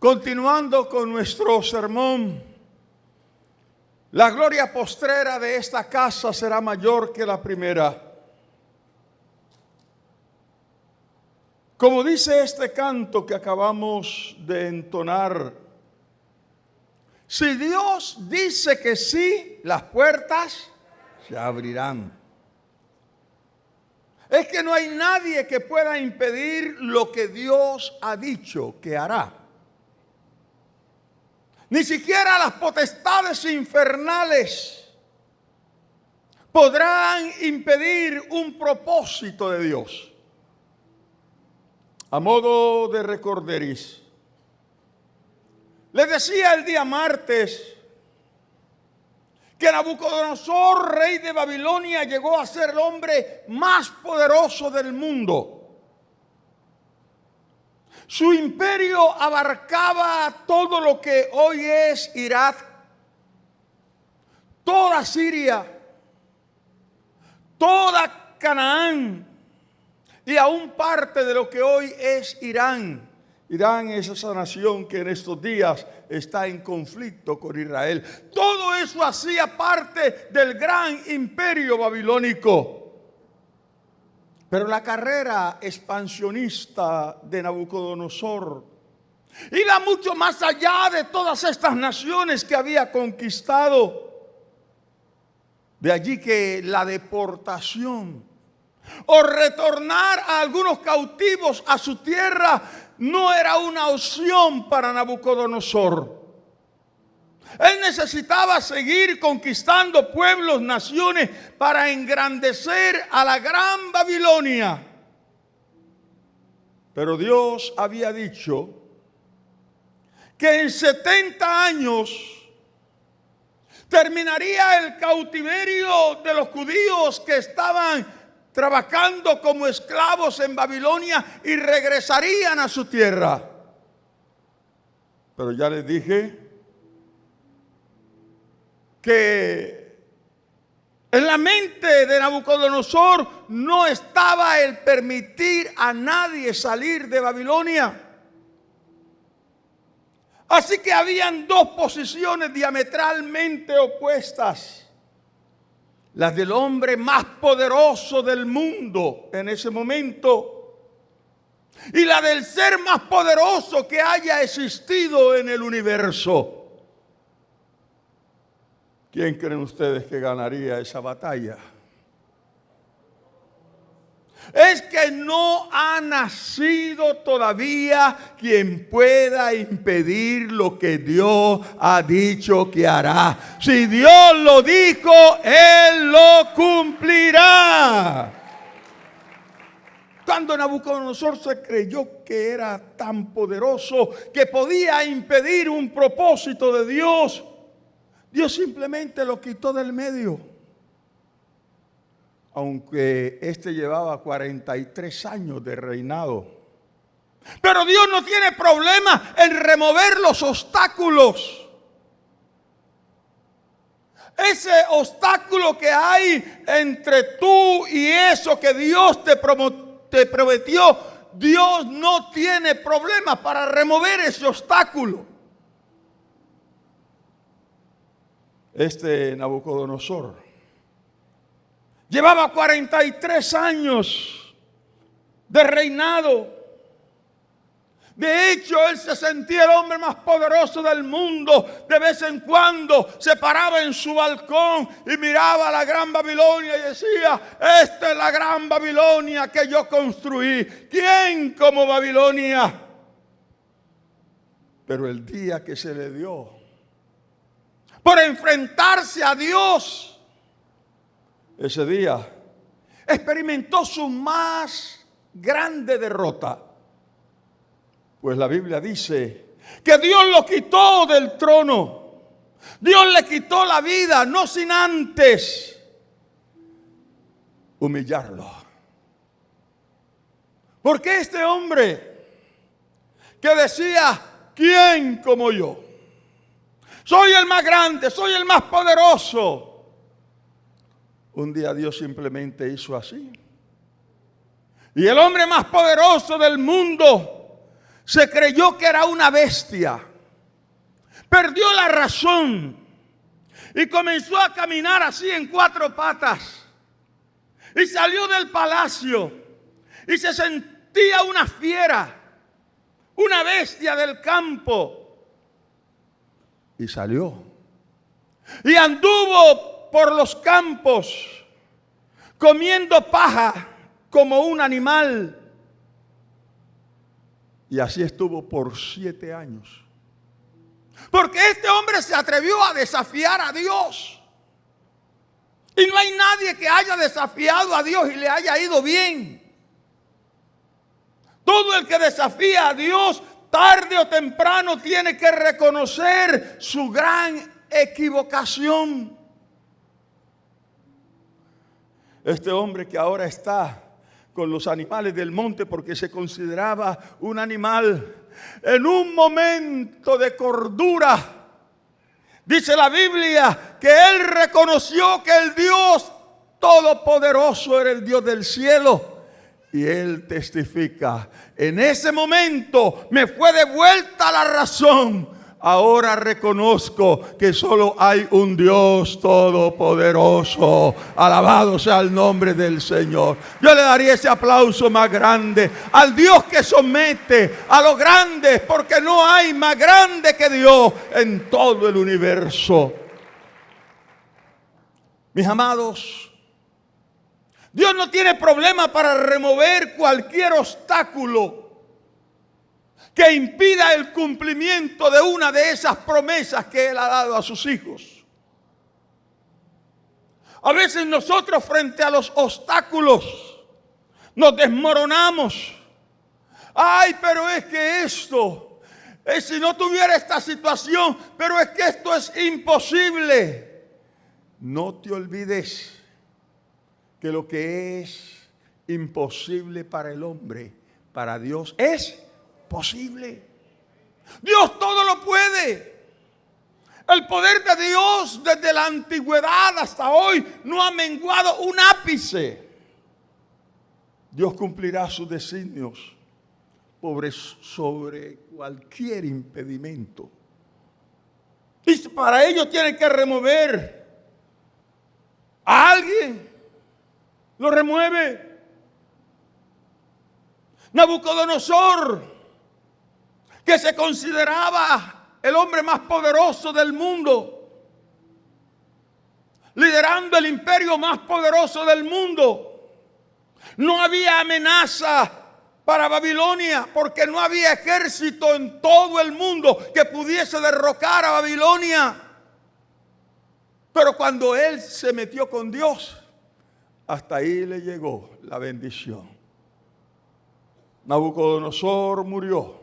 Continuando con nuestro sermón, la gloria postrera de esta casa será mayor que la primera. Como dice este canto que acabamos de entonar, si Dios dice que sí, las puertas se abrirán. Es que no hay nadie que pueda impedir lo que Dios ha dicho que hará. Ni siquiera las potestades infernales podrán impedir un propósito de Dios. A modo de recorderis, les decía el día martes que Nabucodonosor, rey de Babilonia, llegó a ser el hombre más poderoso del mundo. Su imperio abarcaba todo lo que hoy es Irak, toda Siria, toda Canaán y aún parte de lo que hoy es Irán. Irán es esa nación que en estos días está en conflicto con Israel. Todo eso hacía parte del gran imperio babilónico. Pero la carrera expansionista de Nabucodonosor iba mucho más allá de todas estas naciones que había conquistado. De allí que la deportación o retornar a algunos cautivos a su tierra no era una opción para Nabucodonosor. Él necesitaba seguir conquistando pueblos, naciones, para engrandecer a la gran Babilonia. Pero Dios había dicho que en 70 años terminaría el cautiverio de los judíos que estaban trabajando como esclavos en Babilonia y regresarían a su tierra. Pero ya les dije que en la mente de Nabucodonosor no estaba el permitir a nadie salir de Babilonia. Así que habían dos posiciones diametralmente opuestas. Las del hombre más poderoso del mundo en ese momento y la del ser más poderoso que haya existido en el universo. ¿Quién creen ustedes que ganaría esa batalla? Es que no ha nacido todavía quien pueda impedir lo que Dios ha dicho que hará. Si Dios lo dijo, Él lo cumplirá. Cuando Nabucodonosor se creyó que era tan poderoso que podía impedir un propósito de Dios, Dios simplemente lo quitó del medio. Aunque este llevaba 43 años de reinado. Pero Dios no tiene problema en remover los obstáculos. Ese obstáculo que hay entre tú y eso que Dios te prometió, Dios no tiene problema para remover ese obstáculo. Este Nabucodonosor llevaba 43 años de reinado. De hecho, él se sentía el hombre más poderoso del mundo. De vez en cuando se paraba en su balcón y miraba a la gran Babilonia y decía: esta es la gran Babilonia que yo construí. ¿Quién como Babilonia? Pero el día que se le dio por enfrentarse a Dios, ese día experimentó su más grande derrota. Pues la Biblia dice que Dios lo quitó del trono. Dios le quitó la vida, no sin antes humillarlo. Porque este hombre que decía: ¿quién como yo? Soy el más grande, soy el más poderoso. Un día Dios simplemente hizo así. Y el hombre más poderoso del mundo se creyó que era una bestia, perdió la razón y comenzó a caminar así en 4 patas. Y salió del palacio y se sentía una fiera, una bestia del campo. Y salió y anduvo por los campos comiendo paja como un animal. Y así estuvo por 7 años. Porque este hombre se atrevió a desafiar a Dios. Y no hay nadie que haya desafiado a Dios y le haya ido bien. Todo el que desafía a Dios, tarde o temprano, tiene que reconocer su gran equivocación. Este hombre que ahora está con los animales del monte porque se consideraba un animal, en un momento de cordura, dice la Biblia que él reconoció que el Dios Todopoderoso era el Dios del cielo. Y él testifica: en ese momento me fue devuelta la razón. Ahora reconozco que solo hay un Dios todopoderoso. Alabado sea el nombre del Señor. Yo le daría ese aplauso más grande al Dios que somete a los grandes, porque no hay más grande que Dios en todo el universo. Mis amados, Dios no tiene problema para remover cualquier obstáculo que impida el cumplimiento de una de esas promesas que Él ha dado a sus hijos. A veces nosotros, frente a los obstáculos, nos desmoronamos. Ay, pero es que esto, si no tuviera esta situación, pero es que esto es imposible. No te olvides que lo que es imposible para el hombre, para Dios es posible. Dios todo lo puede. El poder de Dios desde la antigüedad hasta hoy no ha menguado un ápice. Dios cumplirá sus designios sobre cualquier impedimento. Y para ello tiene que remover a alguien. Lo remueve. Nabucodonosor, que se consideraba el hombre más poderoso del mundo, liderando el imperio más poderoso del mundo. No había amenaza para Babilonia, porque no había ejército en todo el mundo que pudiese derrocar a Babilonia. Pero cuando él se metió con Dios, hasta ahí le llegó la bendición. Nabucodonosor murió.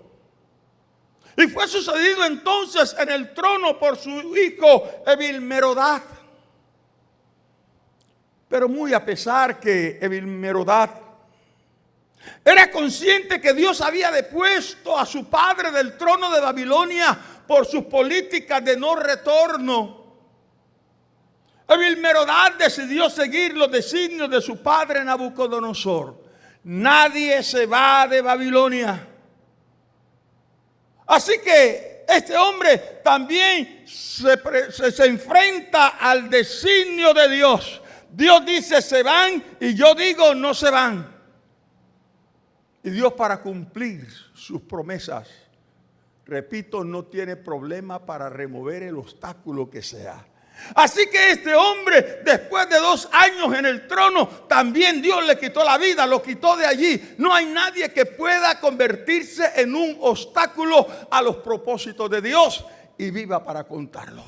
Y fue sucedido entonces en el trono por su hijo Evilmerodad. Pero muy a pesar que Evilmerodad era consciente que Dios había depuesto a su padre del trono de Babilonia por sus políticas de no retorno, Evilmerodad decidió seguir los designios de su padre Nabucodonosor. Nadie se va de Babilonia. Así que este hombre también se enfrenta al designio de Dios. Dios dice se van y yo digo no se van. Y Dios, para cumplir sus promesas, repito, no tiene problema para remover el obstáculo que sea. Así que este hombre, después de 2 años en el trono, también Dios le quitó la vida, lo quitó de allí. No hay nadie que pueda convertirse en un obstáculo a los propósitos de Dios y viva para contarlo.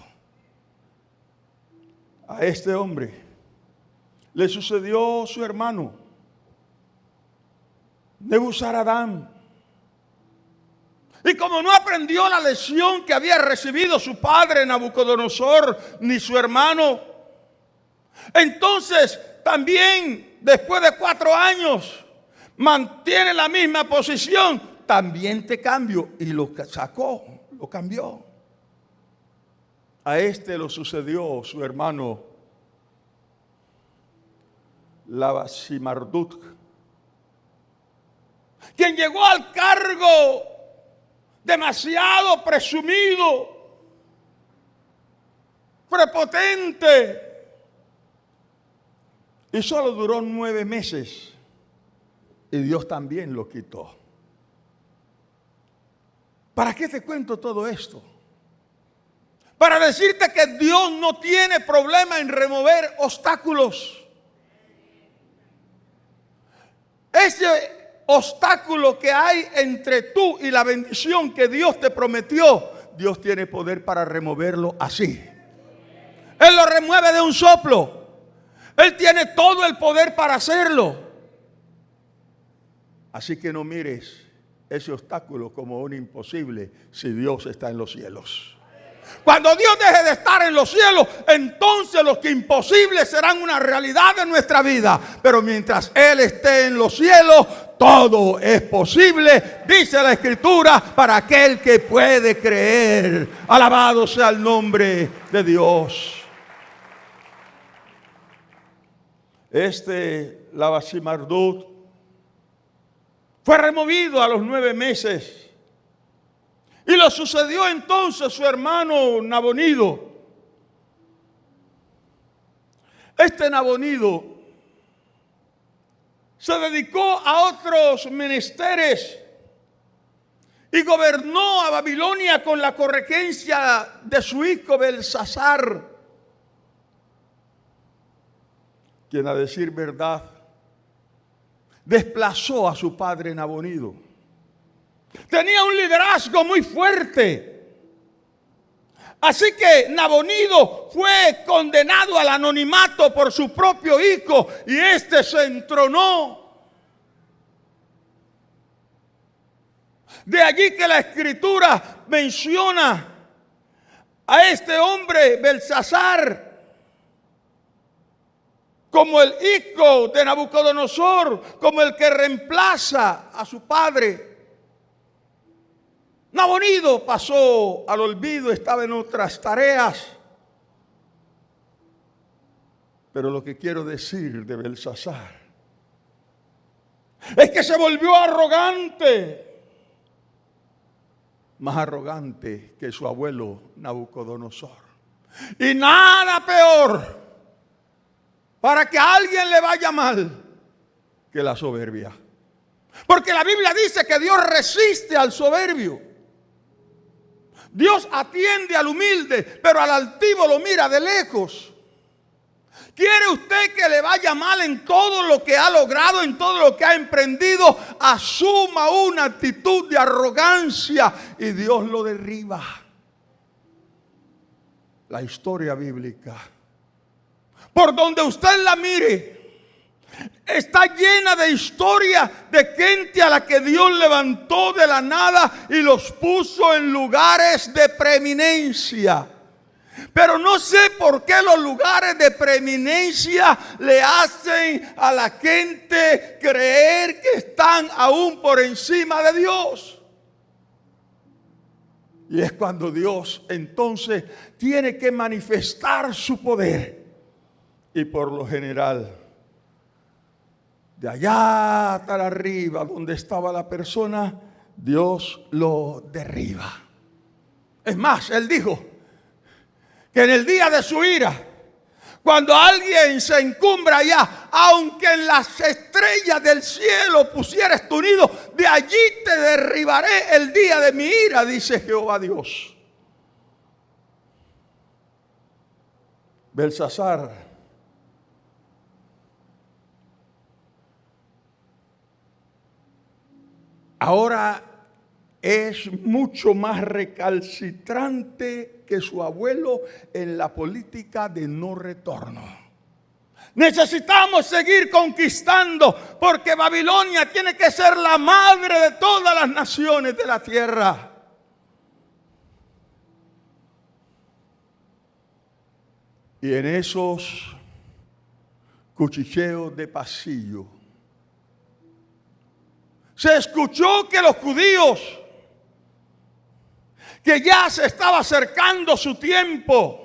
A este hombre le sucedió su hermano Nebuzaradán. Y como no aprendió la lección que había recibido su padre Nabucodonosor ni su hermano, entonces también después de 4 años mantiene la misma posición. También te cambio. Y lo sacó, lo cambió. A este lo sucedió su hermano Labasimarduk, quien llegó al cargo demasiado presumido, prepotente. Y solo duró 9 meses. Y Dios también lo quitó. ¿Para qué te cuento todo esto? Para decirte que Dios no tiene problema en remover obstáculos. Ese obstáculo que hay entre tú y la bendición que Dios te prometió, Dios tiene poder para removerlo así. Él lo remueve de un soplo. Él tiene todo el poder para hacerlo. Así que no mires ese obstáculo como un imposible si Dios está en los cielos. Cuando Dios deje de estar en los cielos, entonces los que imposibles serán una realidad en nuestra vida. Pero mientras Él esté en los cielos, todo es posible, dice la Escritura, para aquel que puede creer. Alabado sea el nombre de Dios. Lavasi Marduk fue removido a los 9 meses. Y lo sucedió entonces su hermano Nabonido. Nabonido se dedicó a otros menesteres y gobernó a Babilonia con la corregencia de su hijo Belsasar, quien, a decir verdad, desplazó a su padre Nabonido. Tenía un liderazgo muy fuerte. Así que Nabonido fue condenado al anonimato por su propio hijo y este se entronó. De allí que la Escritura menciona a este hombre Belsasar como el hijo de Nabucodonosor, como el que reemplaza a su padre. Nabonido pasó al olvido, estaba en otras tareas. Pero lo que quiero decir de Belsasar es que se volvió arrogante, más arrogante que su abuelo Nabucodonosor. Y nada peor para que a alguien le vaya mal que la soberbia. Porque la Biblia dice que Dios resiste al soberbio. Dios atiende al humilde, pero al altivo lo mira de lejos. ¿Quiere usted que le vaya mal en todo lo que ha logrado, en todo lo que ha emprendido? Asuma una actitud de arrogancia y Dios lo derriba. La historia bíblica, por donde usted la mire, está llena de historias de gente a la que Dios levantó de la nada y los puso en lugares de preeminencia. Pero no sé por qué los lugares de preeminencia le hacen a la gente creer que están aún por encima de Dios. Y es cuando Dios entonces tiene que manifestar su poder. Y por lo general, de allá hasta arriba, donde estaba la persona, Dios lo derriba. Es más, Él dijo que en el día de su ira, cuando alguien se encumbra allá, aunque en las estrellas del cielo pusieres tu nido, de allí te derribaré el día de mi ira, dice Jehová Dios. Belsasar ahora es mucho más recalcitrante que su abuelo en la política de no retorno. Necesitamos seguir conquistando porque Babilonia tiene que ser la madre de todas las naciones de la tierra. Y en esos cuchicheos de pasillo, se escuchó que los judíos, que ya se estaba acercando su tiempo,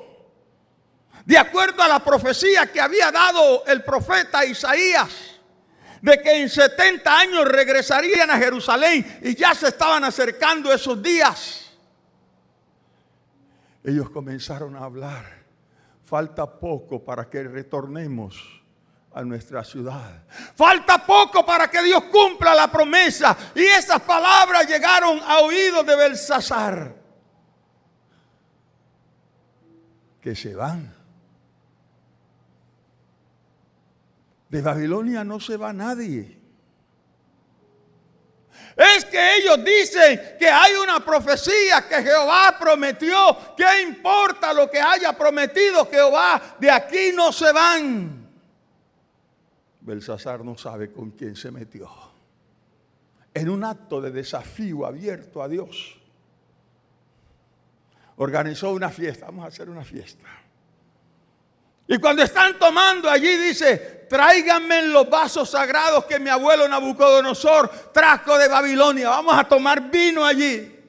de acuerdo a la profecía que había dado el profeta Isaías, de que en 70 años regresarían a Jerusalén y ya se estaban acercando esos días. Ellos comenzaron a hablar. Falta poco para que retornemos a nuestra ciudad. Falta poco para que Dios cumpla la promesa. Y esas palabras llegaron a oídos de Belsasar. Que se van. De Babilonia no se va nadie. Es que ellos dicen que hay una profecía que Jehová prometió. ¿Qué importa lo que haya prometido Jehová? De aquí no se van. Belsasar no sabe con quién se metió. En un acto de desafío abierto a Dios, organizó una fiesta. Vamos a hacer una fiesta. Y cuando están tomando allí dice: tráiganme los vasos sagrados que mi abuelo Nabucodonosor trajo de Babilonia. Vamos a tomar vino allí.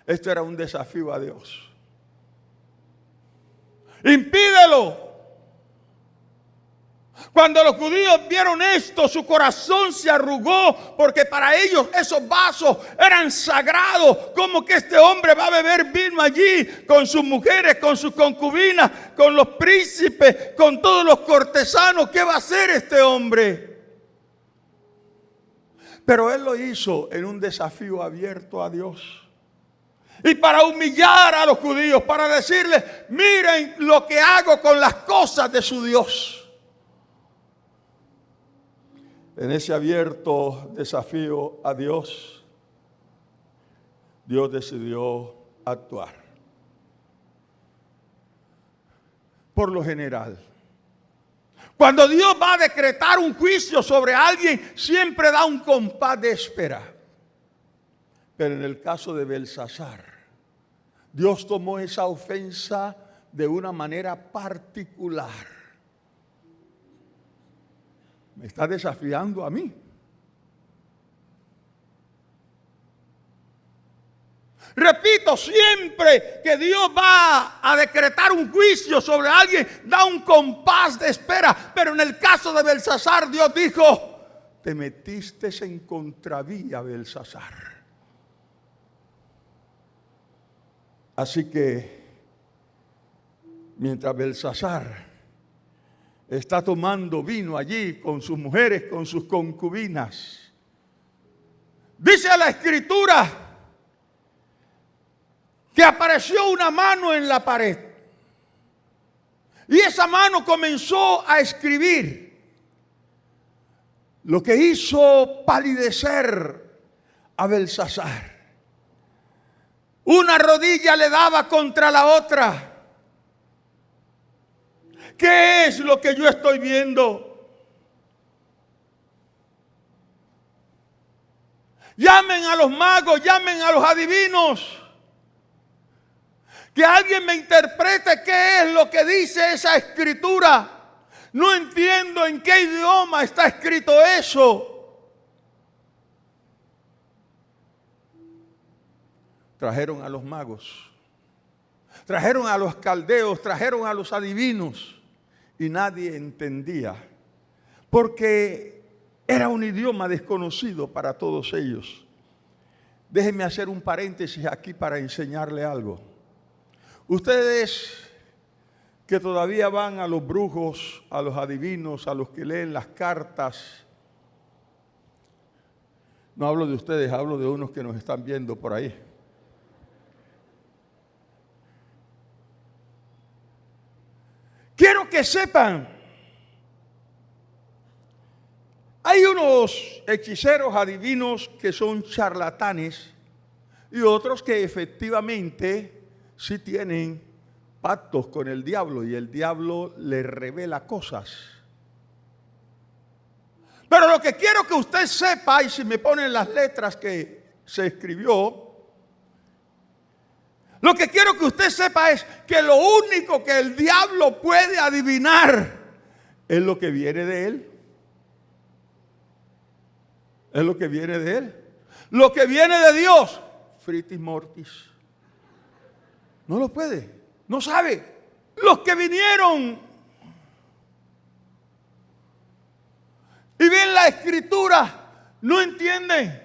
Esto era un desafío a Dios. Impídelo. Cuando los judíos vieron esto, su corazón se arrugó, porque para ellos esos vasos eran sagrados. ¿Cómo que este hombre va a beber vino allí con sus mujeres, con sus concubinas, con los príncipes, con todos los cortesanos? ¿Qué va a hacer este hombre? Pero él lo hizo en un desafío abierto a Dios. Y para humillar a los judíos, para decirles: miren lo que hago con las cosas de su Dios. En ese abierto desafío a Dios, Dios decidió actuar. Por lo general, cuando Dios va a decretar un juicio sobre alguien, siempre da un compás de espera. Pero en el caso de Belsasar, Dios tomó esa ofensa de una manera particular. Me está desafiando a mí. Repito, siempre que Dios va a decretar un juicio sobre alguien, da un compás de espera. Pero en el caso de Belsasar, Dios dijo: te metiste en contravía, Belsasar. Así que, mientras Belsasar está tomando vino allí con sus mujeres, con sus concubinas, dice la Escritura que apareció una mano en la pared. Y esa mano comenzó a escribir, lo que hizo palidecer a Belsasar. Una rodilla le daba contra la otra. ¿Qué es lo que yo estoy viendo? Llamen a los magos, llamen a los adivinos. Que alguien me interprete qué es lo que dice esa escritura. No entiendo en qué idioma está escrito eso. Trajeron a los magos, trajeron a los caldeos, trajeron a los adivinos. Y nadie entendía, porque era un idioma desconocido para todos ellos. Déjenme hacer un paréntesis aquí para enseñarle algo. Ustedes que todavía van a los brujos, a los adivinos, a los que leen las cartas. No hablo de ustedes, hablo de unos que nos están viendo por ahí. Quiero que sepan, hay unos hechiceros adivinos que son charlatanes y otros que efectivamente sí tienen pactos con el diablo y el diablo les revela cosas. Pero lo que quiero que usted sepa, y si me ponen las letras que se escribió, lo que quiero que usted sepa es que lo único que el diablo puede adivinar es lo que viene de él. Es lo que viene de él. Lo que viene de Dios, fritis mortis. No lo puede, no sabe. Los que vinieron y ven la escritura, no entienden.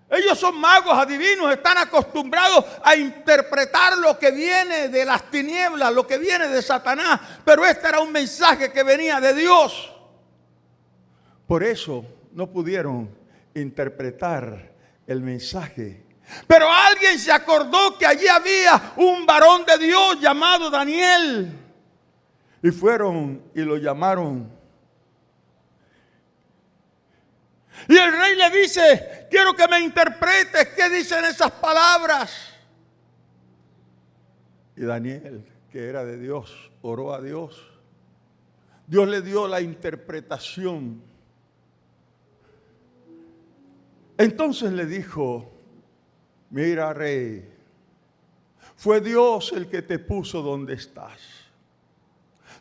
Ellos son magos, adivinos, están acostumbrados a interpretar lo que viene de las tinieblas, lo que viene de Satanás. Pero este era un mensaje que venía de Dios. Por eso no pudieron interpretar el mensaje. Pero alguien se acordó que allí había un varón de Dios llamado Daniel. Y fueron y lo llamaron. Y el rey le dice: quiero que me interpretes qué dicen esas palabras. Y Daniel, que era de Dios, oró a Dios. Dios le dio la interpretación. Entonces le dijo: mira, rey, fue Dios el que te puso donde estás.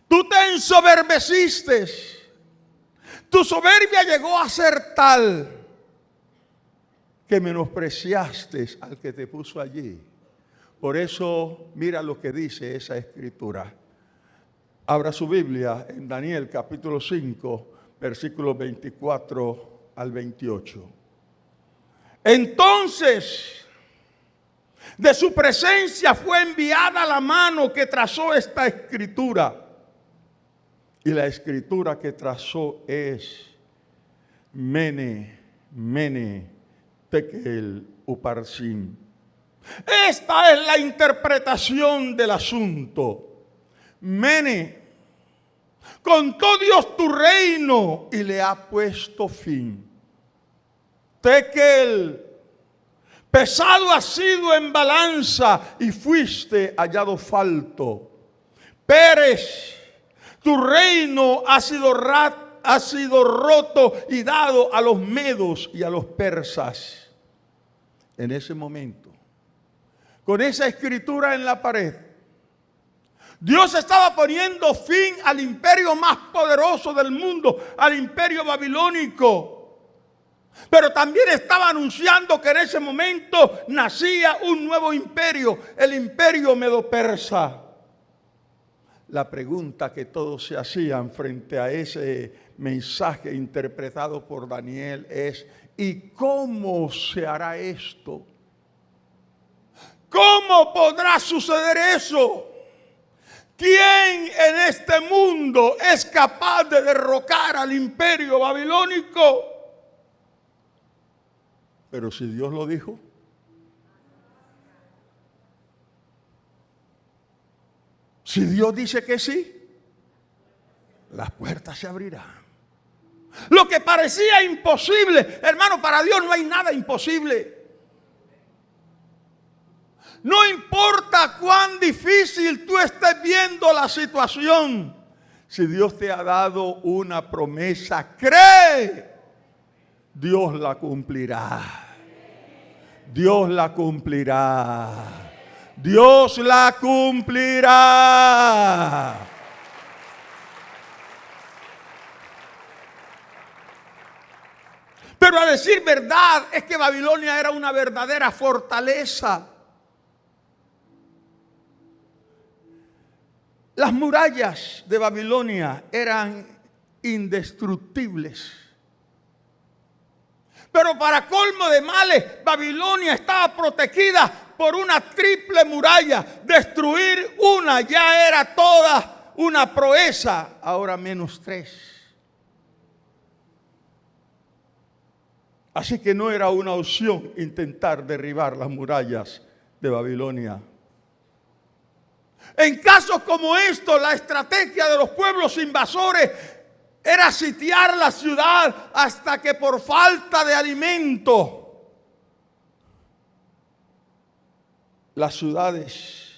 Tú te ensoberbeciste. Tu soberbia llegó a ser tal que menospreciaste al que te puso allí. Por eso, mira lo que dice esa escritura. Abra su Biblia en Daniel capítulo 5, versículos 24 al 28. Entonces, de su presencia fue enviada la mano que trazó esta escritura. Y la escritura que trazó es Mene, Mene, Tekel, Uparsin. Esta es la interpretación del asunto. Mene, contó Dios tu reino y le ha puesto fin. Tekel, pesado has sido en balanza y fuiste hallado falto. Pérez, tu reino ha sido roto y dado a los medos y a los persas. En ese momento, con esa escritura en la pared, Dios estaba poniendo fin al imperio más poderoso del mundo, al imperio babilónico. Pero también estaba anunciando que en ese momento nacía un nuevo imperio, el imperio medo-persa. La pregunta que todos se hacían frente a ese mensaje interpretado por Daniel es: ¿y cómo se hará esto? ¿Cómo podrá suceder eso? ¿Quién en este mundo es capaz de derrocar al imperio babilónico? Pero si Dios lo dijo, si Dios dice que sí, las puertas se abrirán. Lo que parecía imposible, hermano, para Dios no hay nada imposible. No importa cuán difícil tú estés viendo la situación, si Dios te ha dado una promesa, cree, Dios la cumplirá. Dios la cumplirá. Dios la cumplirá. Pero a decir verdad, es que Babilonia era una verdadera fortaleza. Las murallas de Babilonia eran indestructibles. Pero para colmo de males, Babilonia estaba protegida por una triple muralla. Destruir una ya era toda una proeza, ahora menos 3. Así que no era una opción intentar derribar las murallas de Babilonia. En casos como estos, la estrategia de los pueblos invasores era sitiar la ciudad hasta que por falta de alimento las ciudades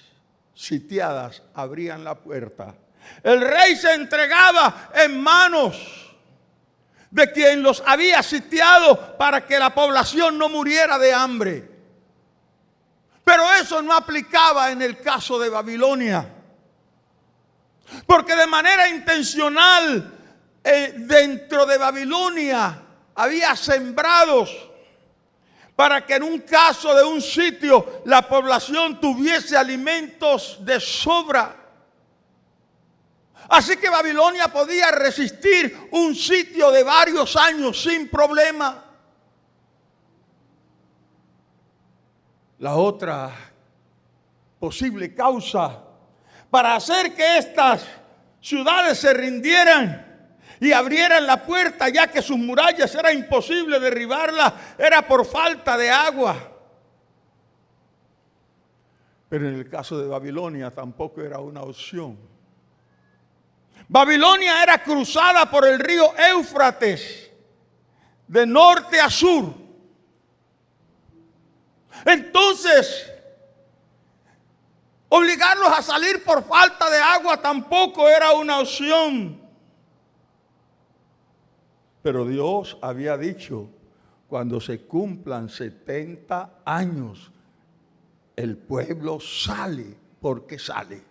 sitiadas abrían la puerta. El rey se entregaba en manos de quien los había sitiado para que la población no muriera de hambre. Pero eso no aplicaba en el caso de Babilonia. Porque de manera intencional dentro de Babilonia había sembrados para que en un caso de un sitio la población tuviese alimentos de sobra. Así que Babilonia podía resistir un sitio de varios años sin problema. La otra posible causa para hacer que estas ciudades se rindieran y abrieran la puerta, ya que sus murallas era imposible derribarlas, era por falta de agua. Pero en el caso de Babilonia tampoco era una opción. Babilonia era cruzada por el río Éufrates de norte a sur. Entonces, obligarlos a salir por falta de agua tampoco era una opción. Pero Dios había dicho, cuando se cumplan 70 años, el pueblo sale porque sale.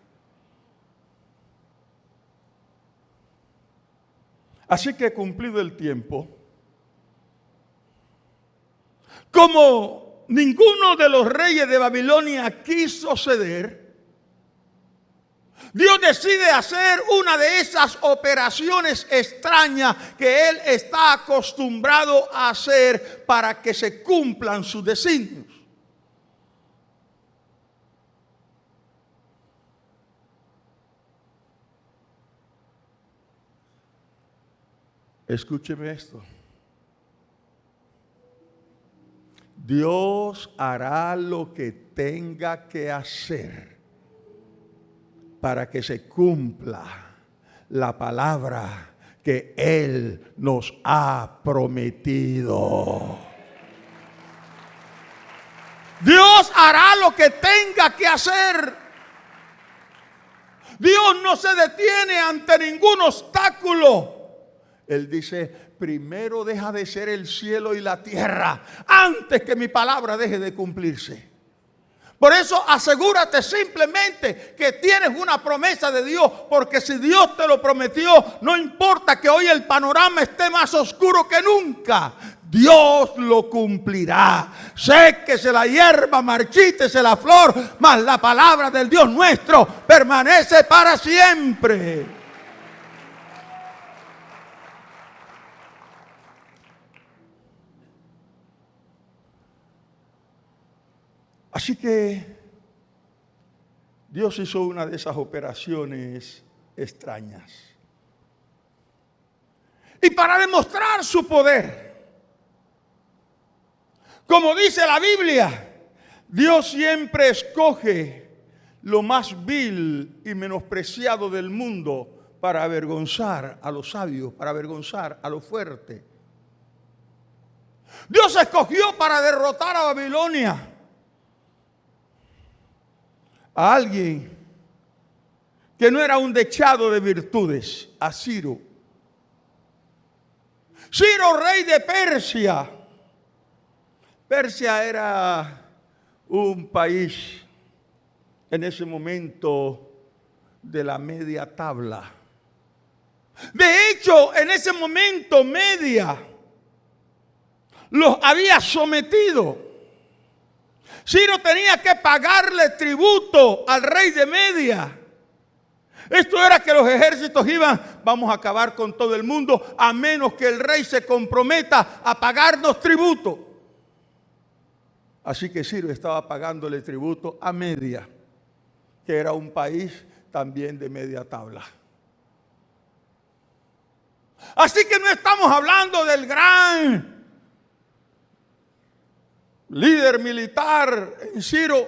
Así que cumplido el tiempo, como ninguno de los reyes de Babilonia quiso ceder, Dios decide hacer una de esas operaciones extrañas que Él está acostumbrado a hacer para que se cumplan sus designios. Escúcheme esto. Dios hará lo que tenga que hacer para que se cumpla la palabra que Él nos ha prometido. Dios hará lo que tenga que hacer. Dios no se detiene ante ningún obstáculo. Él dice, primero deja de ser el cielo y la tierra antes que mi palabra deje de cumplirse. Por eso asegúrate simplemente que tienes una promesa de Dios, porque si Dios te lo prometió, no importa que hoy el panorama esté más oscuro que nunca, Dios lo cumplirá. Séquese la hierba, marchítese la flor, mas la palabra del Dios nuestro permanece para siempre. Así que Dios hizo una de esas operaciones extrañas. Y para demostrar su poder, como dice la Biblia, Dios siempre escoge lo más vil y menospreciado del mundo para avergonzar a los sabios, para avergonzar a los fuertes. Dios escogió para derrotar a Babilonia a alguien que no era un dechado de virtudes, a Ciro. Ciro, rey de Persia. Persia era un país en ese momento de la media tabla. De hecho, en ese momento Media los había sometido. Ciro tenía que pagarle tributo al rey de Media. Esto era que los ejércitos iban, vamos a acabar con todo el mundo, a menos que el rey se comprometa a pagarnos tributo. Así que Ciro estaba pagándole tributo a Media, que era un país también de media tabla. Así que no estamos hablando del gran líder militar en Ciro.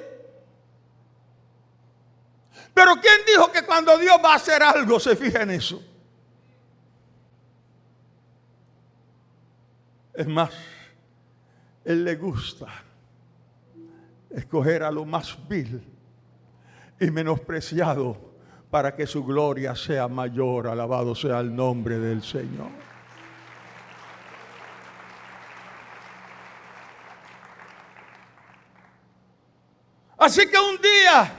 Pero ¿quién dijo que cuando Dios va a hacer algo se fija en eso? Es más, Él le gusta escoger a lo más vil y menospreciado para que su gloria sea mayor. Alabado sea el nombre del Señor. Así que un día,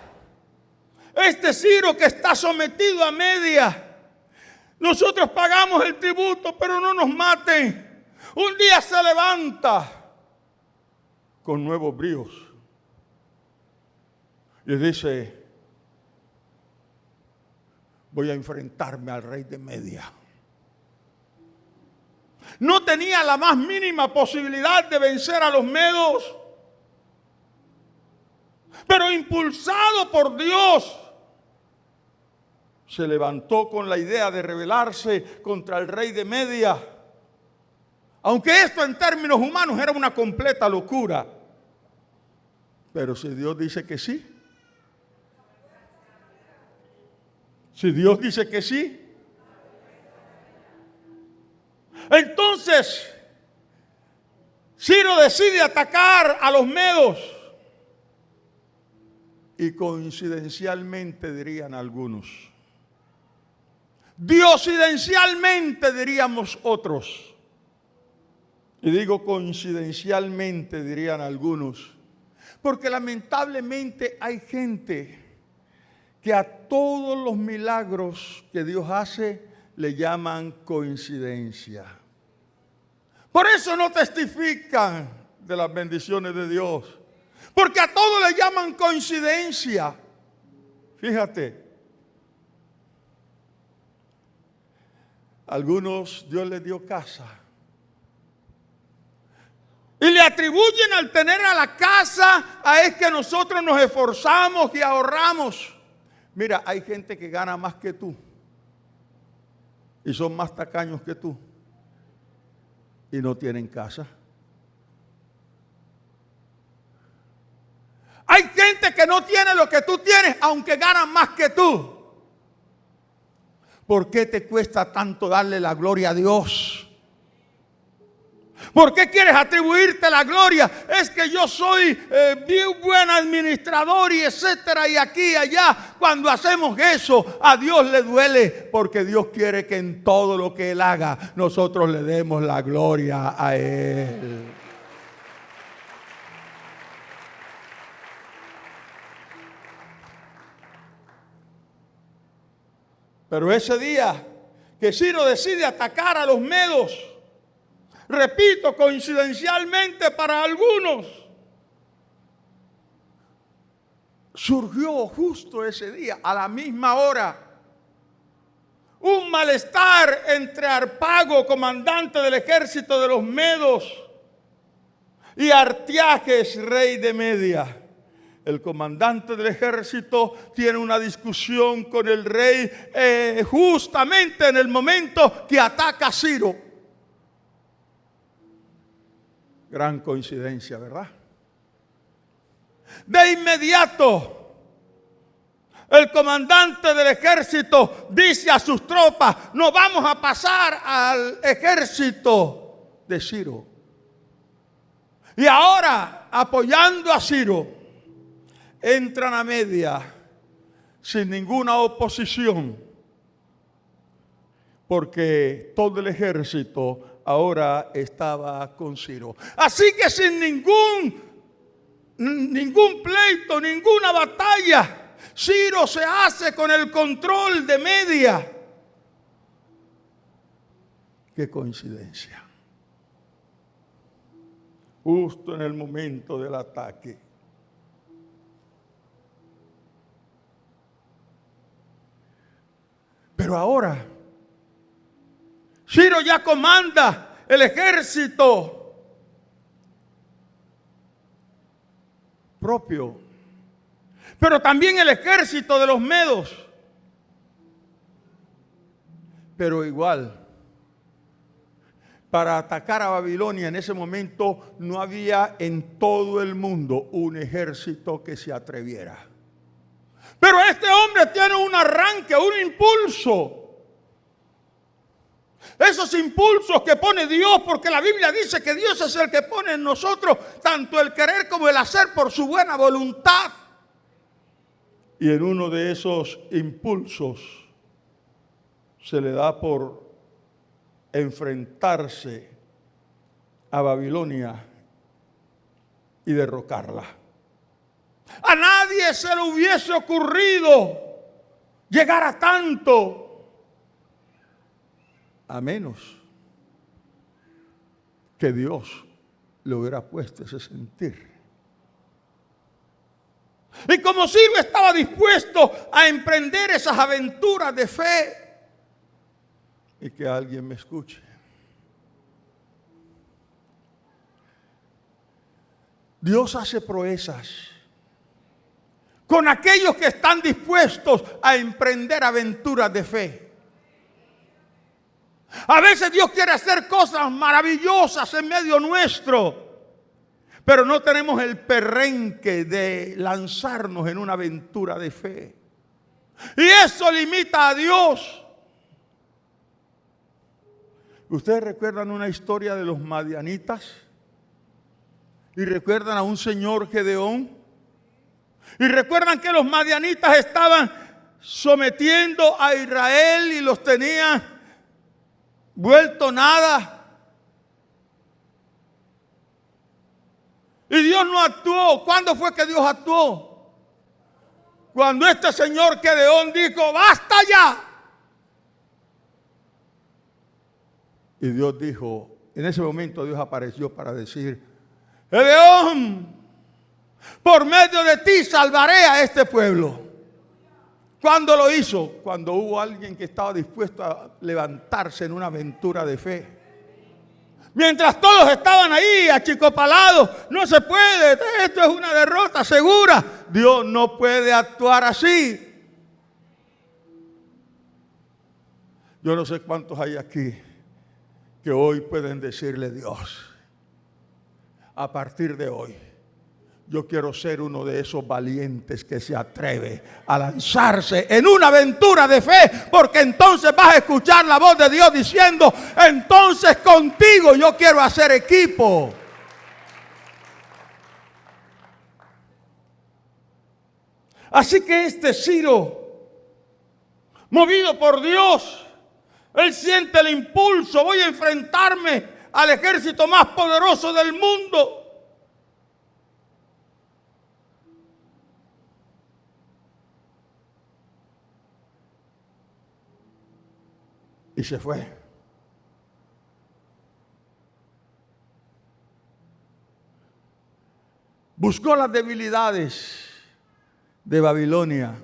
este Ciro que está sometido a Media, nosotros pagamos el tributo, pero no nos maten. Un día se levanta con nuevos bríos y dice, voy a enfrentarme al rey de Media. No tenía la más mínima posibilidad de vencer a los medos, pero impulsado por Dios, se levantó con la idea de rebelarse contra el rey de Media. Aunque esto en términos humanos era una completa locura. Pero si Dios dice que sí, si Dios dice que sí, entonces Ciro decide atacar a los medos. Y coincidencialmente dirían algunos, diosidencialmente diríamos otros, y digo coincidencialmente dirían algunos, porque lamentablemente hay gente que a todos los milagros que Dios hace le llaman coincidencia. Por eso no testifican de las bendiciones de Dios, porque a todo le llaman coincidencia. Fíjate, algunos Dios les dio casa y le atribuyen al tener a la casa a es que nosotros nos esforzamos y ahorramos. Mira, hay gente que gana más que tú y son más tacaños que tú y no tienen casa. Hay gente que no tiene lo que tú tienes, aunque ganan más que tú. ¿Por qué te cuesta tanto darle la gloria a Dios? ¿Por qué quieres atribuirte la gloria? Es que yo soy bien buen administrador y etcétera, y aquí y allá. Cuando hacemos eso, a Dios le duele, porque Dios quiere que en todo lo que Él haga, nosotros le demos la gloria a Él. Pero ese día que Ciro decide atacar a los medos, repito, coincidencialmente para algunos, surgió justo ese día, a la misma hora, un malestar entre Harpago, comandante del ejército de los medos, y Artiajes, rey de Media. El comandante del ejército tiene una discusión con el rey justamente en el momento que ataca a Ciro. Gran coincidencia, ¿verdad? De inmediato, el comandante del ejército dice a sus tropas: no vamos a pasar al ejército de Ciro. Y ahora, apoyando a Ciro, entran a Media sin ninguna oposición, porque todo el ejército ahora estaba con Ciro. Así que sin ningún pleito, ninguna batalla, Ciro se hace con el control de Media. Qué coincidencia. Justo en el momento del ataque. Pero ahora, Ciro ya comanda el ejército propio, pero también el ejército de los medos. Pero igual, para atacar a Babilonia en ese momento no había en todo el mundo un ejército que se atreviera. Pero este hombre tiene un arranque, un impulso. Esos impulsos que pone Dios, porque la Biblia dice que Dios es el que pone en nosotros tanto el querer como el hacer por su buena voluntad. Y en uno de esos impulsos se le da por enfrentarse a Babilonia y derrocarla. A nadie se le hubiese ocurrido llegar a tanto, a menos que Dios le hubiera puesto ese sentir. Y como Ciro estaba dispuesto a emprender esas aventuras de fe, y que alguien me escuche, Dios hace proezas con aquellos que están dispuestos a emprender aventuras de fe. A veces Dios quiere hacer cosas maravillosas en medio nuestro, pero no tenemos el perrenque de lanzarnos en una aventura de fe. Y eso limita a Dios. ¿Ustedes recuerdan una historia de los madianitas? ¿Y recuerdan a un señor Gedeón? ¿Y recuerdan que los madianitas estaban sometiendo a Israel y los tenían vuelto nada? Y Dios no actuó. ¿Cuándo fue que Dios actuó? Cuando este señor Gedeón dijo, ¡basta ya! Y Dios dijo, en ese momento Dios apareció para decir, Gedeón, por medio de ti salvaré a este pueblo. ¿Cuándo lo hizo? Cuando hubo alguien que estaba dispuesto a levantarse en una aventura de fe. Mientras todos estaban ahí achicopalados, no se puede, esto es una derrota segura. Dios no puede actuar así. Yo no sé cuántos hay aquí que hoy pueden decirle, Dios, a partir de hoy, yo quiero ser uno de esos valientes que se atreve a lanzarse en una aventura de fe, porque entonces vas a escuchar la voz de Dios diciendo, entonces contigo yo quiero hacer equipo. Así que este Ciro, movido por Dios, él siente el impulso, voy a enfrentarme al ejército más poderoso del mundo. Y se fue. Buscó las debilidades de Babilonia.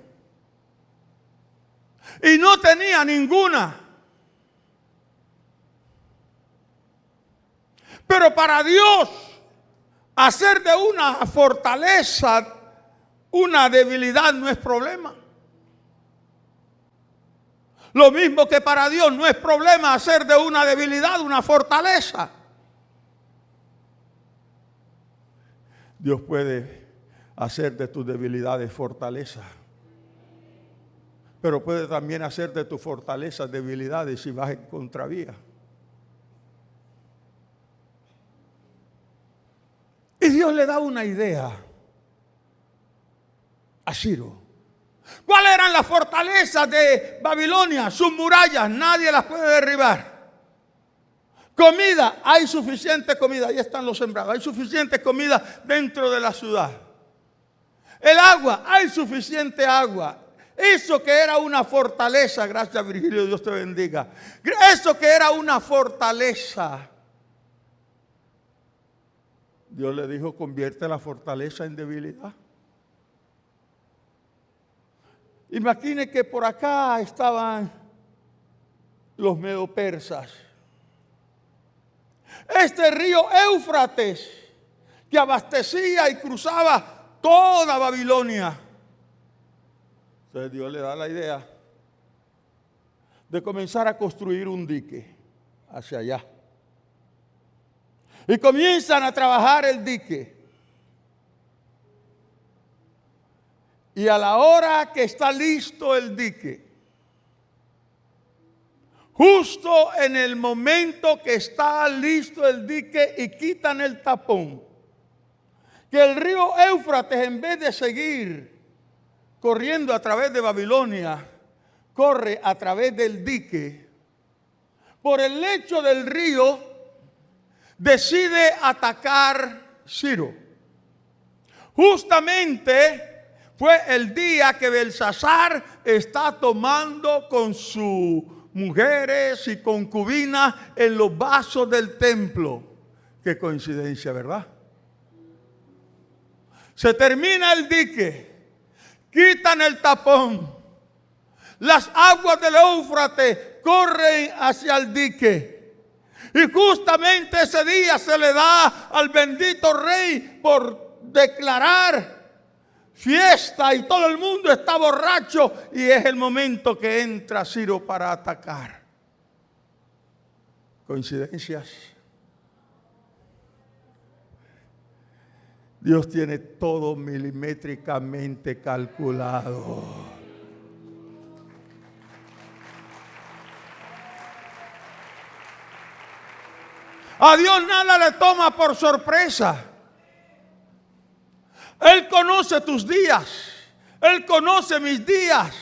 Y no tenía ninguna. Pero para Dios, hacer de una fortaleza una debilidad no es problema. Lo mismo que para Dios no es problema hacer de una debilidad una fortaleza. Dios puede hacer de tus debilidades fortaleza. Pero puede también hacer de tus fortalezas debilidades si vas en contravía. Y Dios le da una idea a Ciro. ¿Cuáles eran las fortalezas de Babilonia? Sus murallas, nadie las puede derribar. Comida, hay suficiente comida, ahí están los sembrados, hay suficiente comida dentro de la ciudad. El agua, hay suficiente agua. Eso que era una fortaleza, gracias Virgilio, Dios te bendiga. Eso que era una fortaleza. Dios le dijo, convierte la fortaleza en debilidad. Imagine que por acá estaban los medo-persas. Este río Éufrates que abastecía y cruzaba toda Babilonia. Entonces Dios le da la idea de comenzar a construir un dique hacia allá. Y comienzan a trabajar el dique. Y a la hora que está listo el dique, justo en el momento que está listo el dique y quitan el tapón, que el río Éufrates, en vez de seguir corriendo a través de Babilonia, corre a través del dique, por el lecho del río decide atacar Ciro. Justamente fue el día que Belsasar está tomando con sus mujeres y concubinas en los vasos del templo. Qué coincidencia, ¿verdad? Se termina el dique. quitan el tapón. Las aguas del Éufrates corren hacia el dique. Y justamente ese día se le da al bendito rey por declarar fiesta y todo el mundo está borracho y es el momento que entra Ciro para atacar. ¿Coincidencias? Dios tiene todo milimétricamente calculado. A Dios nada le toma por sorpresa. Él conoce tus días. Él conoce mis días.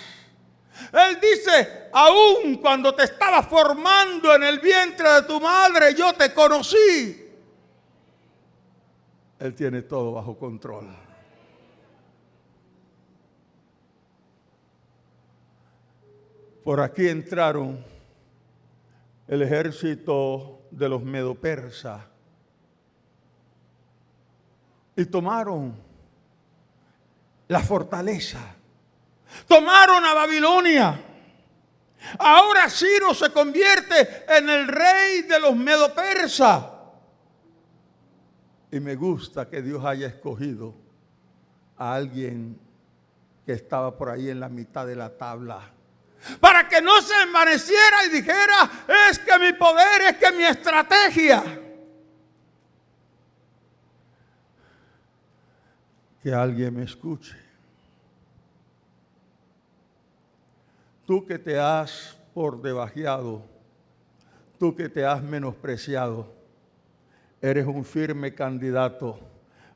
Él dice, aún cuando te estaba formando en el vientre de tu madre, yo te conocí. Él tiene todo bajo control. Por aquí entraron el ejército de los medo-persas y tomaron la fortaleza. Tomaron a Babilonia. Ahora Ciro se convierte en el rey de los medo-persas. Y me gusta que Dios haya escogido a alguien que estaba por ahí en la mitad de la tabla. Para que no se envaneciera y dijera, es que mi poder, es que mi estrategia. Que alguien me escuche. Tú que te has por debajeado, tú que te has menospreciado, eres un firme candidato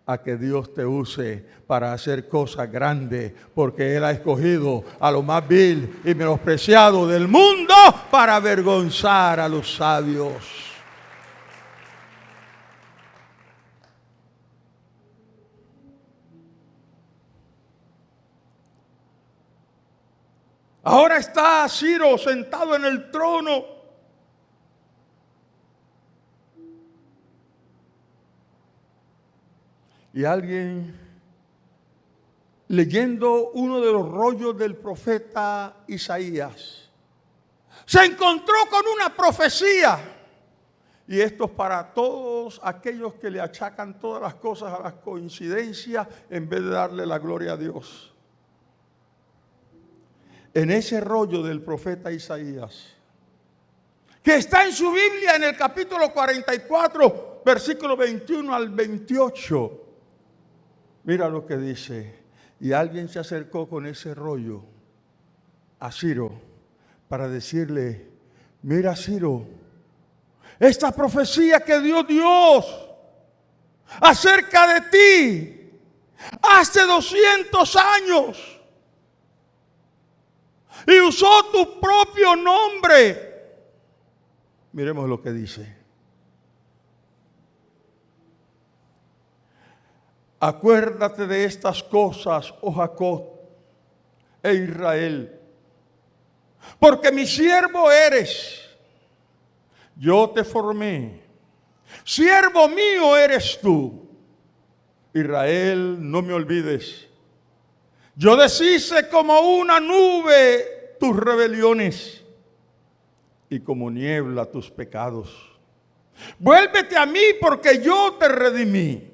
a que Dios te use para hacer cosas grandes, porque Él ha escogido a lo más vil y menospreciado del mundo para avergonzar a los sabios. Ahora está Ciro sentado en el trono. Y alguien leyendo uno de los rollos del profeta Isaías se encontró con una profecía. Y esto es para todos aquellos que le achacan todas las cosas a las coincidencias en vez de darle la gloria a Dios. En ese rollo del profeta Isaías, que está en su Biblia en el capítulo 44, versículo 21 al 28. Mira lo que dice. Y alguien se acercó con ese rollo a Ciro para decirle, mira Ciro, esta profecía que dio Dios acerca de ti hace 200 años. Y usó tu propio nombre. Miremos lo que dice. Acuérdate de estas cosas, oh Jacob e Israel, porque mi siervo eres. Yo te formé. Siervo mío eres tú. Israel, no me olvides. Yo deshice como una nube tus rebeliones y como niebla tus pecados. Vuélvete a mí porque yo te redimí.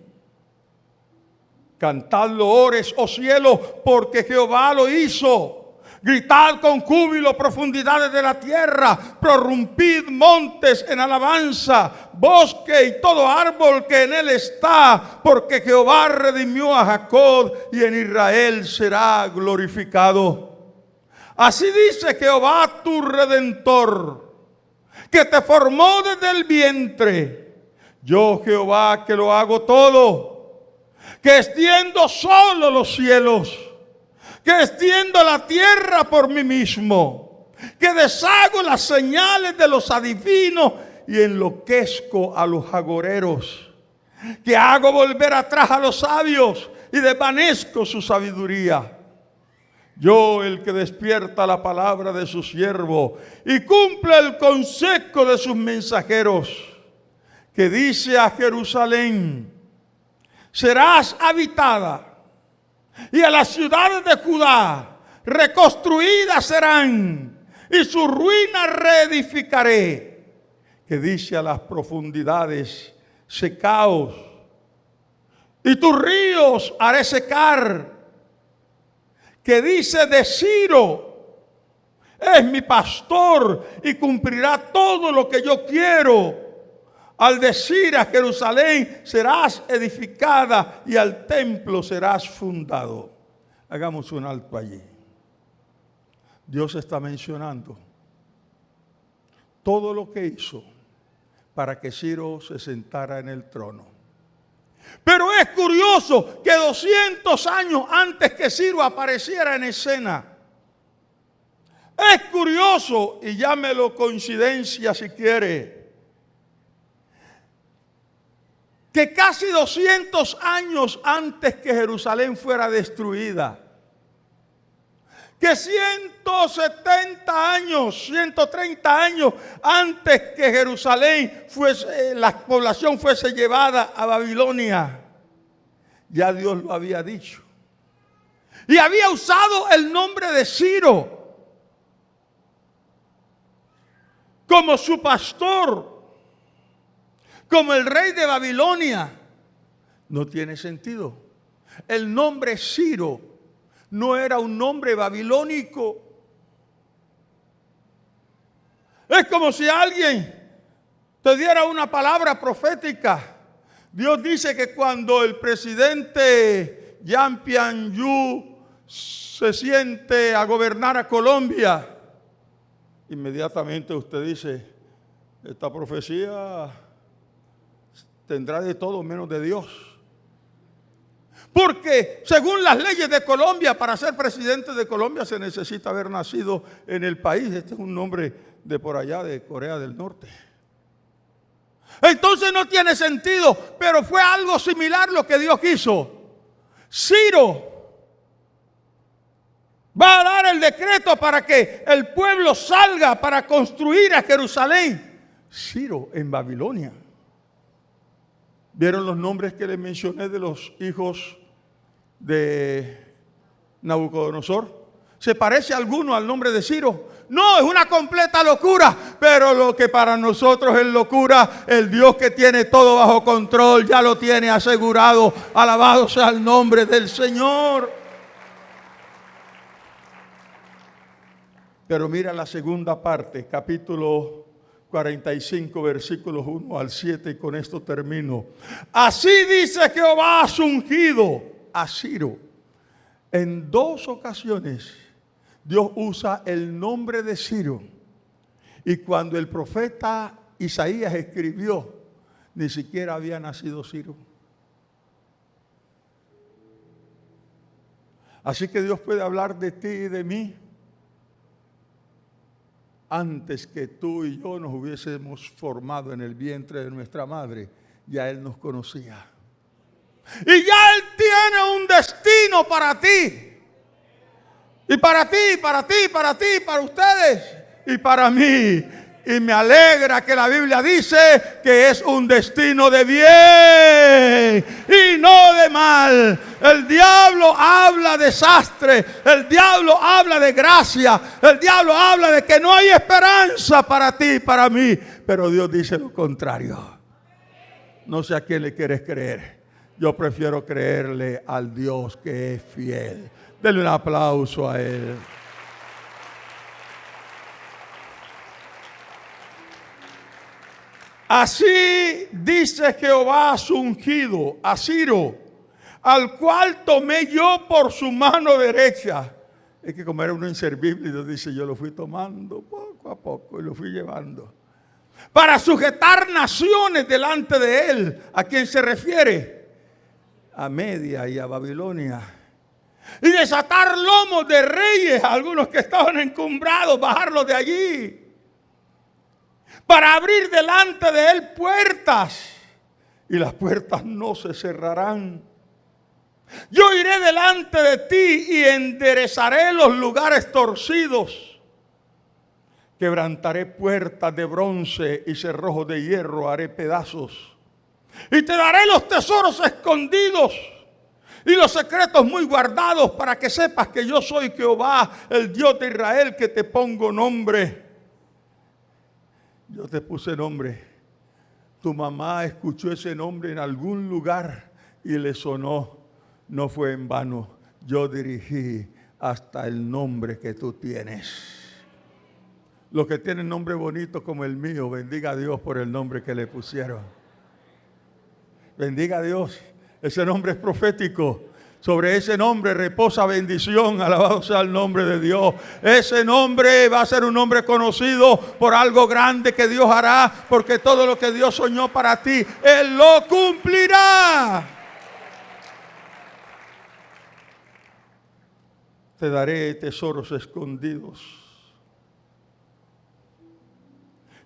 Cantad loores, oh cielos, porque Jehová lo hizo. Gritad con júbilo profundidades de la tierra. Prorrumpid montes en alabanza, bosque y todo árbol que en él está, porque Jehová redimió a Jacob y en Israel será glorificado. Así dice Jehová tu Redentor, que te formó desde el vientre. Yo Jehová que lo hago todo, que extiendo solo los cielos, que extiendo la tierra por mí mismo, que deshago las señales de los adivinos y enloquezco a los agoreros, que hago volver atrás a los sabios y desvanezco su sabiduría. Yo, el que despierta la palabra de su siervo y cumple el consejo de sus mensajeros, que dice a Jerusalén, serás habitada, y a las ciudades de Judá reconstruidas serán, y su ruina reedificaré, que dice a las profundidades, secaos, y tus ríos haré secar, que dice de Ciro, es mi pastor y cumplirá todo lo que yo quiero. Al decir a Jerusalén serás edificada y al templo serás fundado. Hagamos un alto allí. Dios está mencionando todo lo que hizo para que Ciro se sentara en el trono. Pero es curioso que 200 años antes que Ciro apareciera en escena, es curioso, y llámelo coincidencia si quiere, que casi 200 años antes que Jerusalén fuera destruida, que 170 años, 130 años antes que Jerusalén la población fuese llevada a Babilonia, ya Dios lo había dicho. Y había usado el nombre de Ciro como su pastor, como el rey de Babilonia. No tiene sentido. El nombre Ciro no era un nombre babilónico. Es como si alguien te diera una palabra profética. Dios dice que cuando el presidente Yang Pian-yu se siente a gobernar a Colombia, inmediatamente usted dice, esta profecía tendrá de todo menos de Dios. Porque según las leyes de Colombia, para ser presidente de Colombia se necesita haber nacido en el país. Este es un nombre de por allá, de Corea del Norte. Entonces no tiene sentido, pero fue algo similar lo que Dios quiso. Ciro va a dar el decreto para que el pueblo salga para construir a Jerusalén. Ciro en Babilonia. ¿Vieron los nombres que les mencioné de los hijos de Nabucodonosor? ¿Se parece alguno al nombre de Ciro? No, es una completa locura. Pero lo que para nosotros es locura, el Dios que tiene todo bajo control ya lo tiene asegurado. Alabado sea el nombre del Señor. Pero mira la segunda parte, capítulo 45, versículos 1 al 7, y con esto termino. Así dice Jehová a su ungido, a Ciro. En 2 ocasiones Dios usa el nombre de Ciro. Y cuando el profeta Isaías escribió, ni siquiera había nacido Ciro. Así que Dios puede hablar de ti y de mí antes que tú y yo nos hubiésemos formado en el vientre de nuestra madre. Ya Él nos conocía. Y ya Él tiene un destino para ti. Y para ti, para ti, para ti, para ustedes y para mí. Y me alegra que la Biblia dice que es un destino de bien y no de mal. El diablo habla de desastre, el diablo habla de gracia, el diablo habla de que no hay esperanza para ti y para mí. Pero Dios dice lo contrario. No sé a quién le quieres creer. Yo prefiero creerle al Dios que es fiel. Denle un aplauso a Él. Así dice Jehová a su ungido, a Ciro, al cual tomé yo por su mano derecha. Es que como era uno inservible, Dios dice, yo lo fui tomando poco a poco y lo fui llevando. Para sujetar naciones delante de él. ¿A quién se refiere? A Media y a Babilonia. Y desatar lomos de reyes, algunos que estaban encumbrados, bajarlos de allí. Para abrir delante de él puertas, y las puertas no se cerrarán. Yo iré delante de ti y enderezaré los lugares torcidos. Quebrantaré puertas de bronce y cerrojos de hierro haré pedazos. Y te daré los tesoros escondidos y los secretos muy guardados para que sepas que yo soy Jehová, el Dios de Israel, que te pongo nombre. Yo te puse nombre. Tu mamá escuchó ese nombre en algún lugar y le sonó. No fue en vano. Yo dirigí hasta el nombre que tú tienes. Los que tienen nombre bonito como el mío, bendiga a Dios por el nombre que le pusieron. Bendiga a Dios. Ese nombre es profético. Sobre ese nombre reposa bendición. Alabado sea el nombre de Dios. Ese nombre va a ser un nombre conocido por algo grande que Dios hará, porque todo lo que Dios soñó para ti, Él lo cumplirá. Te daré tesoros escondidos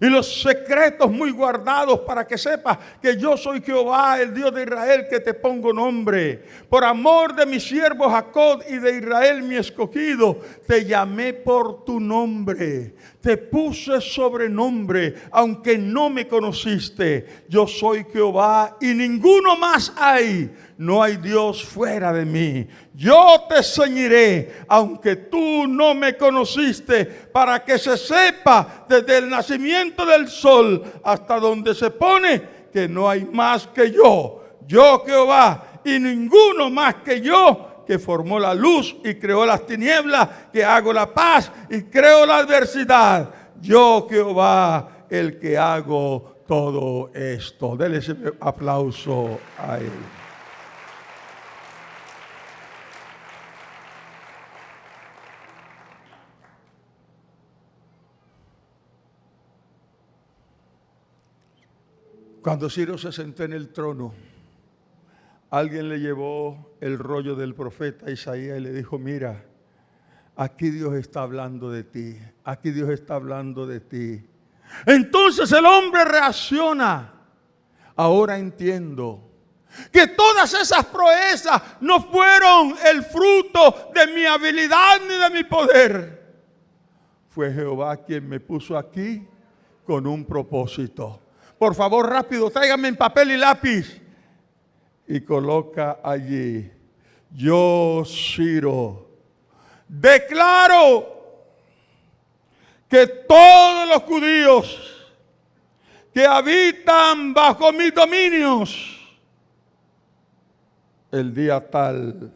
y los secretos muy guardados para que sepas que yo soy Jehová, el Dios de Israel, que te pongo nombre. Por amor de mi siervo Jacob y de Israel mi escogido, te llamé por tu nombre. Te puse sobrenombre, aunque no me conociste. Yo soy Jehová y ninguno más hay. No hay Dios fuera de mí. Yo te ceñiré, aunque tú no me conociste, para que se sepa desde el nacimiento del sol hasta donde se pone que no hay más que yo. Yo Jehová y ninguno más que yo, que formó la luz y creó las tinieblas, que hago la paz y creo la adversidad. Yo Jehová, el que hago todo esto. Dele ese aplauso a Él. Cuando Ciro se sentó en el trono, alguien le llevó el rollo del profeta Isaías y le dijo: mira, aquí Dios está hablando de ti, aquí Dios está hablando de ti. Entonces el hombre reacciona: ahora entiendo que todas esas proezas no fueron el fruto de mi habilidad ni de mi poder. Fue Jehová quien me puso aquí con un propósito. Por favor, rápido, tráigame en papel y lápiz. Y coloca allí: yo, Ciro, declaro que todos los judíos que habitan bajo mis dominios, el día tal,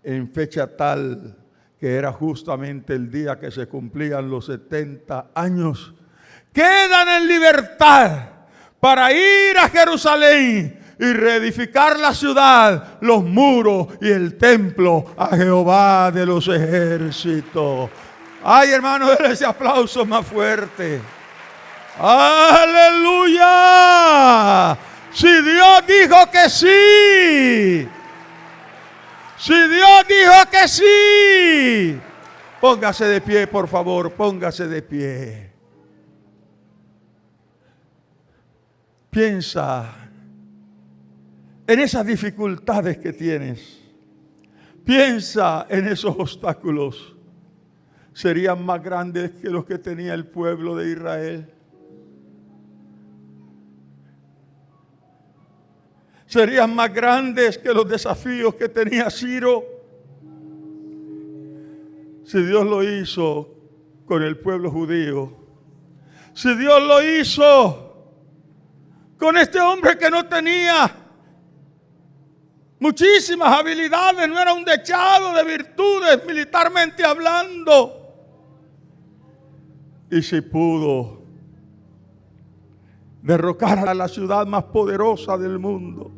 en fecha tal, que era justamente el día que se cumplían los 70 años, quedan en libertad para ir a Jerusalén y reedificar la ciudad, los muros y el templo a Jehová de los ejércitos. Ay, hermano, denle ese aplauso más fuerte. ¡Aleluya! Si Dios dijo que sí. Si Dios dijo que sí. Póngase de pie, por favor, póngase de pie. Piensa en esas dificultades que tienes. Piensa en esos obstáculos. ¿Serían más grandes que los que tenía el pueblo de Israel? ¿Serían más grandes que los desafíos que tenía Ciro? Si Dios lo hizo con el pueblo judío, si Dios lo hizo con este hombre que no tenía muchísimas habilidades, no era un dechado de virtudes militarmente hablando, y si pudo derrocar a la ciudad más poderosa del mundo,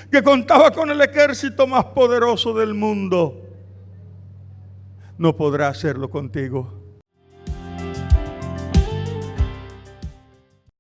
que contaba con el ejército más poderoso del mundo, no podrá hacerlo contigo.